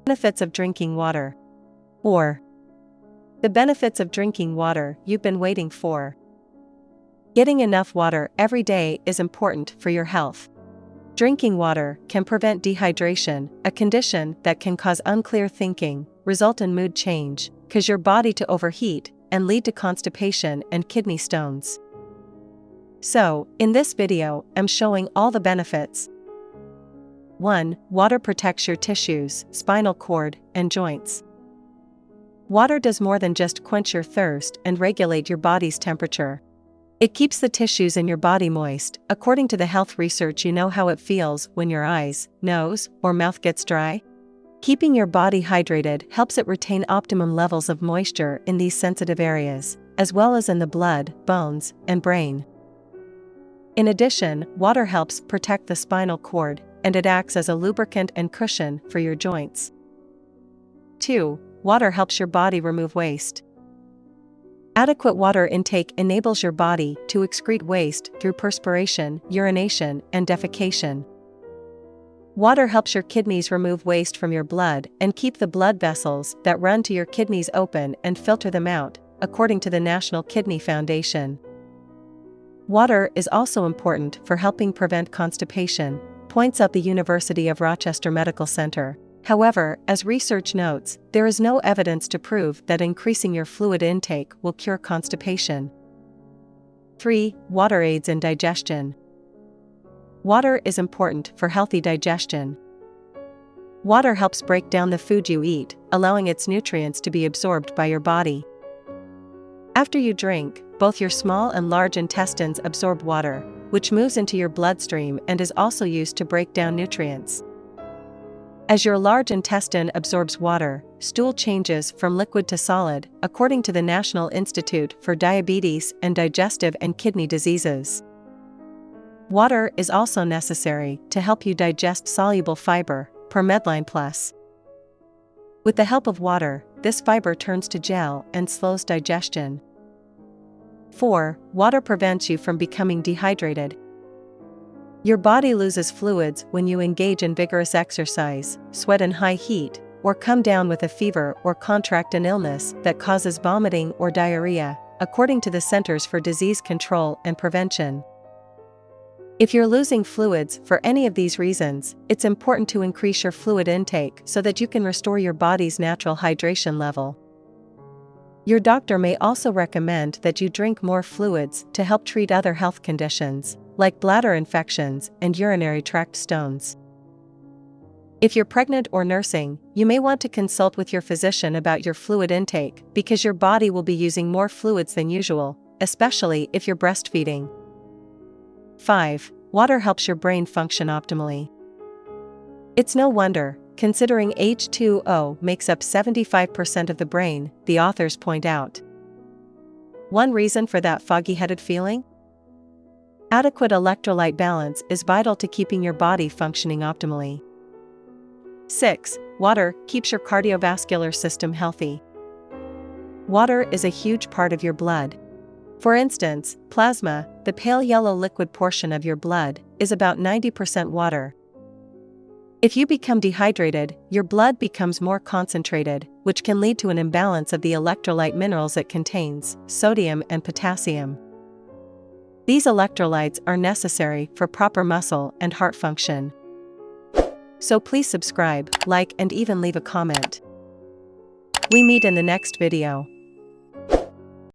Benefits of drinking water. Or the benefits of drinking water you've been waiting for. Getting enough water every day is important for your health. Drinking water can prevent dehydration, a condition that can cause unclear thinking, result in mood change, cause your body to overheat, and lead to constipation and kidney stones. So, in this video, I'm showing all the benefits. 1. Water protects your tissues, spinal cord, and joints. Water does more than just quench your thirst and regulate your body's temperature. It keeps the tissues in your body moist. According to the health research, you know how it feels when your eyes, nose, or mouth gets dry? Keeping your body hydrated helps it retain optimum levels of moisture in these sensitive areas, as well as in the blood, bones, and brain. In addition, water helps protect the spinal cord, and it acts as a lubricant and cushion for your joints. 2. Water helps your body remove waste. Adequate water intake enables your body to excrete waste through perspiration, urination, and defecation. Water helps your kidneys remove waste from your blood and keep the blood vessels that run to your kidneys open and filter them out, according to the National Kidney Foundation. Water is also important for helping prevent constipation, points out the University of Rochester Medical Center. However, as research notes, there is no evidence to prove that increasing your fluid intake will cure constipation. 3. Water aids in digestion. Water is important for healthy digestion. Water helps break down the food you eat, allowing its nutrients to be absorbed by your body. After you drink, both your small and large intestines absorb water, which moves into your bloodstream and is also used to break down nutrients. As your large intestine absorbs water, stool changes from liquid to solid, according to the National Institute for Diabetes and Digestive and Kidney Diseases. Water is also necessary to help you digest soluble fiber, per Medline Plus. With the help of water, this fiber turns to gel and slows digestion. 4. Water prevents you from becoming dehydrated. Your body loses fluids when you engage in vigorous exercise, sweat in high heat, or come down with a fever or contract an illness that causes vomiting or diarrhea, according to the Centers for Disease Control and Prevention. If you're losing fluids for any of these reasons, it's important to increase your fluid intake so that you can restore your body's natural hydration level. Your doctor may also recommend that you drink more fluids to help treat other health conditions, like bladder infections and urinary tract stones. If you're pregnant or nursing, you may want to consult with your physician about your fluid intake because your body will be using more fluids than usual, especially if you're breastfeeding. 5. Water helps your brain function optimally. It's no wonder, considering H2O makes up 75% of the brain, the authors point out. One reason for that foggy-headed feeling? Adequate electrolyte balance is vital to keeping your body functioning optimally. 6. Water keeps your cardiovascular system healthy. Water is a huge part of your blood. For instance, plasma, the pale yellow liquid portion of your blood, is about 90% water. If you become dehydrated, your blood becomes more concentrated, which can lead to an imbalance of the electrolyte minerals it contains, sodium and potassium. These electrolytes are necessary for proper muscle and heart function. So please subscribe, like, and even leave a comment. We meet in the next video.